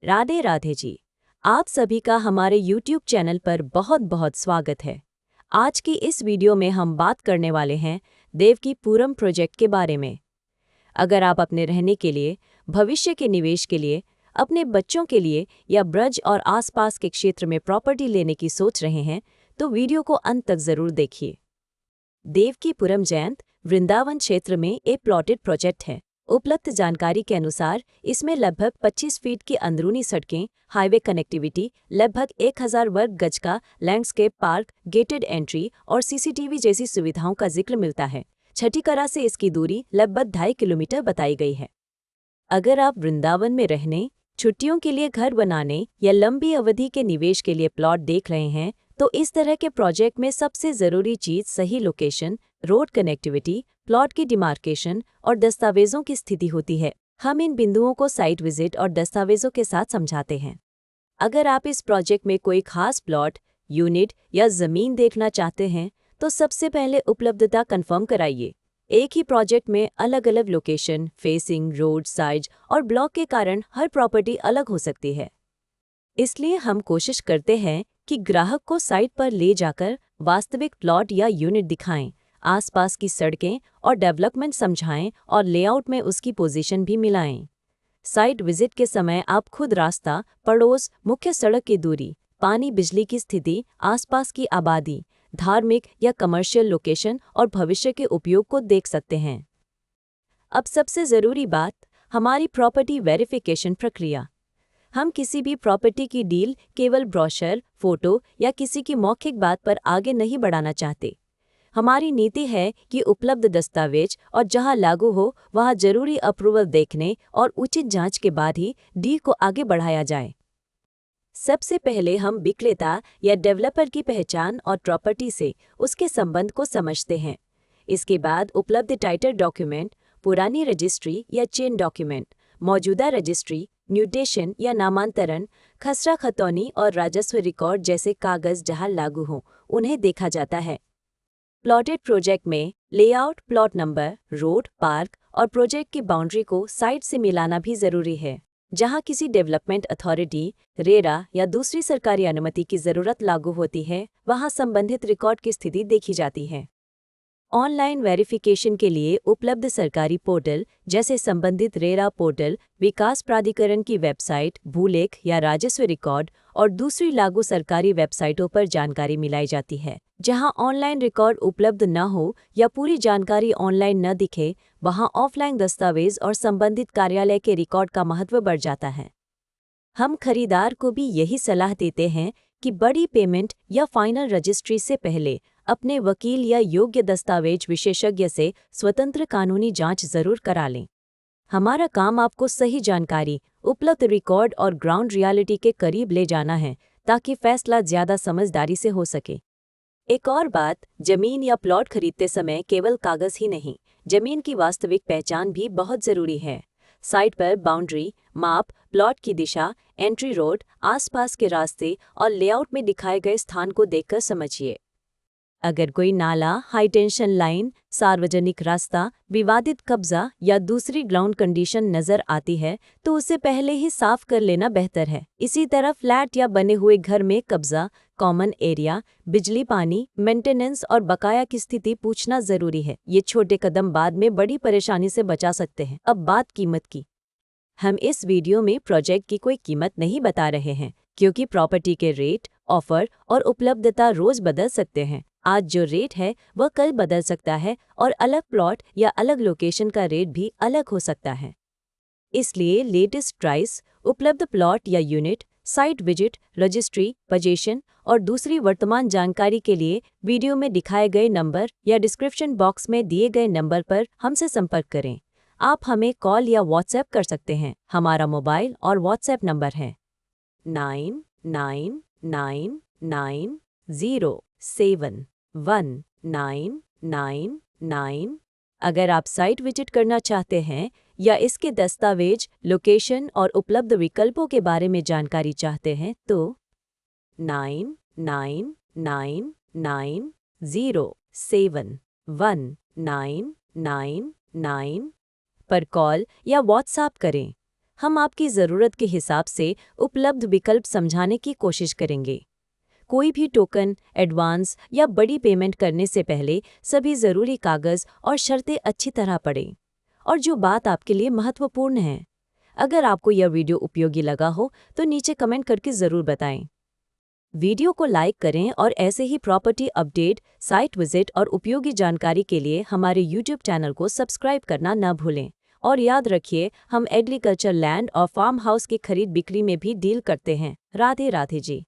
राधे राधे जी। आप सभी का हमारे YouTube चैनल पर बहुत बहुत स्वागत है। आज की इस वीडियो में हम बात करने वाले हैं देवकीपुरम प्रोजेक्ट के बारे में। अगर आप अपने रहने के लिए, भविष्य के निवेश के लिए, अपने बच्चों के लिए या ब्रज और आसपास के क्षेत्र में प्रॉपर्टी लेने की सोच रहे हैं तो वीडियो को अंत तक जरूर देखिए। देवकीपुरम जयंत वृंदावन क्षेत्र में एक प्लॉटेड प्रोजेक्ट है। उपलब्ध जानकारी के अनुसार इसमें लगभग 25 फीट की अंदरूनी सड़कें, हाईवे कनेक्टिविटी, लगभग 1000 वर्ग गज का लैंडस्केप पार्क, गेटेड एंट्री और सीसीटीवी जैसी सुविधाओं का जिक्र मिलता है। छठीकरा से इसकी दूरी लगभग 2.5 किलोमीटर बताई गई है। अगर आप वृंदावन में रहने, छुट्टियों के लिए घर बनाने या लंबी अवधि के निवेश के लिए प्लॉट देख रहे हैं तो इस तरह के प्रोजेक्ट में सबसे ज़रूरी चीज़ सही लोकेशन, रोड कनेक्टिविटी, प्लॉट की डिमार्केशन और दस्तावेजों की स्थिति होती है। हम इन बिंदुओं को साइट विजिट और दस्तावेजों के साथ समझाते हैं। अगर आप इस प्रोजेक्ट में कोई खास प्लॉट, यूनिट या ज़मीन देखना चाहते हैं तो सबसे पहले उपलब्धता कंफर्म कराइए। एक ही प्रोजेक्ट में अलग अलग लोकेशन, फेसिंग, रोड, साइज और ब्लॉक के कारण हर प्रॉपर्टी अलग हो सकती है। इसलिए हम कोशिश करते हैं कि ग्राहक को साइट पर ले जाकर वास्तविक प्लॉट या यूनिट दिखाएं, आसपास की सड़कें और डेवलपमेंट समझाएं और लेआउट में उसकी पोजीशन भी मिलाएं। साइट विजिट के समय आप खुद रास्ता, पड़ोस, मुख्य सड़क की दूरी, पानी बिजली की स्थिति, आसपास की आबादी, धार्मिक या कमर्शियल लोकेशन और भविष्य के उपयोग को देख सकते हैं। अब सबसे ज़रूरी बात, हमारी प्रॉपर्टी वेरिफिकेशन प्रक्रिया। हम किसी भी प्रॉपर्टी की डील केवल ब्रोशर, फोटो या किसी की मौखिक बात पर आगे नहीं बढ़ाना चाहते। हमारी नीति है कि उपलब्ध दस्तावेज और जहां लागू हो वहां जरूरी अप्रूवल देखने और उचित जांच के बाद ही डील को आगे बढ़ाया जाए। सबसे पहले हम विक्रेता या डेवलपर की पहचान और प्रॉपर्टी से उसके संबंध को समझते हैं। इसके बाद उपलब्ध टाइटल डॉक्यूमेंट, पुरानी रजिस्ट्री या चेन डॉक्यूमेंट, मौजूदा रजिस्ट्री, म्यूटेशन या नामांतरण, खसरा खतौनी और राजस्व रिकॉर्ड जैसे कागज जहां लागू हों, उन्हें देखा जाता है। प्लॉटेड प्रोजेक्ट में layout, plot number, road, park और प्रोजेक्ट की बाउंड्री को साइट से मिलाना भी जरूरी है। जहां किसी डेवलपमेंट अथॉरिटी, रेरा या दूसरी सरकारी अनुमति की जरूरत लागू होती है, वहां संबंधित रिकॉर्ड की स्थिति देखी जाती है। ऑनलाइन वेरिफिकेशन के लिए उपलब्ध सरकारी पोर्टल जैसे संबंधित रेरा पोर्टल, विकास प्राधिकरण की वेबसाइट, भूलेख या राजस्व रिकॉर्ड और दूसरी लागू सरकारी वेबसाइटों पर जानकारी मिलाई जाती है। जहां ऑनलाइन रिकॉर्ड उपलब्ध न हो या पूरी जानकारी ऑनलाइन न दिखे, वहां ऑफलाइन दस्तावेज और संबंधित कार्यालय के रिकॉर्ड का महत्व बढ़ जाता है। हम खरीदार को भी यही सलाह देते हैं कि बड़ी पेमेंट या फाइनल रजिस्ट्री से पहले अपने वकील या योग्य दस्तावेज विशेषज्ञ से स्वतंत्र कानूनी जांच जरूर करा लें। हमारा काम आपको सही जानकारी, उपलब्ध रिकॉर्ड और ग्राउंड रियलिटी के करीब ले जाना है ताकि फैसला ज्यादा समझदारी से हो सके। एक और बात, जमीन या प्लॉट खरीदते समय केवल कागज ही नहीं, जमीन की वास्तविक पहचान भी बहुत जरूरी है। साइट पर बाउंड्री, माप, प्लॉट की दिशा, एंट्री रोड, आसपास के रास्ते और लेआउट में दिखाए गए स्थान को देखकर समझिए। अगर कोई नाला, हाई टेंशन लाइन, सार्वजनिक रास्ता, विवादित कब्जा या दूसरी ग्राउंड कंडीशन नजर आती है तो उसे पहले ही साफ कर लेना बेहतर है। इसी तरह फ्लैट या बने हुए घर में कब्जा, कॉमन एरिया, बिजली, पानी, मेंटेनेंस और बकाया की स्थिति पूछना जरूरी है। ये छोटे कदम बाद में बड़ी परेशानी से बचा सकते हैं। अब बात कीमत की। हम इस वीडियो में प्रोजेक्ट की कोई कीमत नहीं बता रहे हैं क्योंकि प्रॉपर्टी के रेट, ऑफर और उपलब्धता रोज बदल सकते हैं। आज जो रेट है वह कल बदल सकता है और अलग प्लॉट या अलग लोकेशन का रेट भी अलग हो सकता है। इसलिए लेटेस्ट प्राइस, उपलब्ध प्लॉट या unit, site visit, registry, position और दूसरी वर्तमान जानकारी के लिए वीडियो में दिखाए गए नंबर या डिस्क्रिप्शन बॉक्स में दिए गए नंबर पर हमसे संपर्क करें। आप हमें कॉल या व्हाट्सएप कर सकते हैं। हमारा मोबाइल और व्हाट्सएप नंबर है 999990719999। अगर आप साइट विजिट करना चाहते हैं या इसके दस्तावेज, लोकेशन और उपलब्ध विकल्पों के बारे में जानकारी चाहते हैं तो 999990719999 पर कॉल या व्हाट्सएप करें। हम आपकी ज़रूरत के हिसाब से उपलब्ध विकल्प समझाने की कोशिश करेंगे। कोई भी टोकन, एडवांस या बड़ी पेमेंट करने से पहले सभी ज़रूरी कागज़ और शर्तें अच्छी तरह पढ़ें। और जो बात आपके लिए महत्वपूर्ण है, अगर आपको यह वीडियो उपयोगी लगा हो तो नीचे कमेंट करके ज़रूर बताएं। वीडियो को लाइक करें और ऐसे ही प्रॉपर्टी अपडेट, साइट विजिट और उपयोगी जानकारी के लिए हमारे यूट्यूब चैनल को सब्सक्राइब करना न भूलें। और याद रखिए, हम एग्रीकल्चर लैंड और फार्म हाउस की खरीद बिक्री में भी डील करते हैं। राधे राधे जी।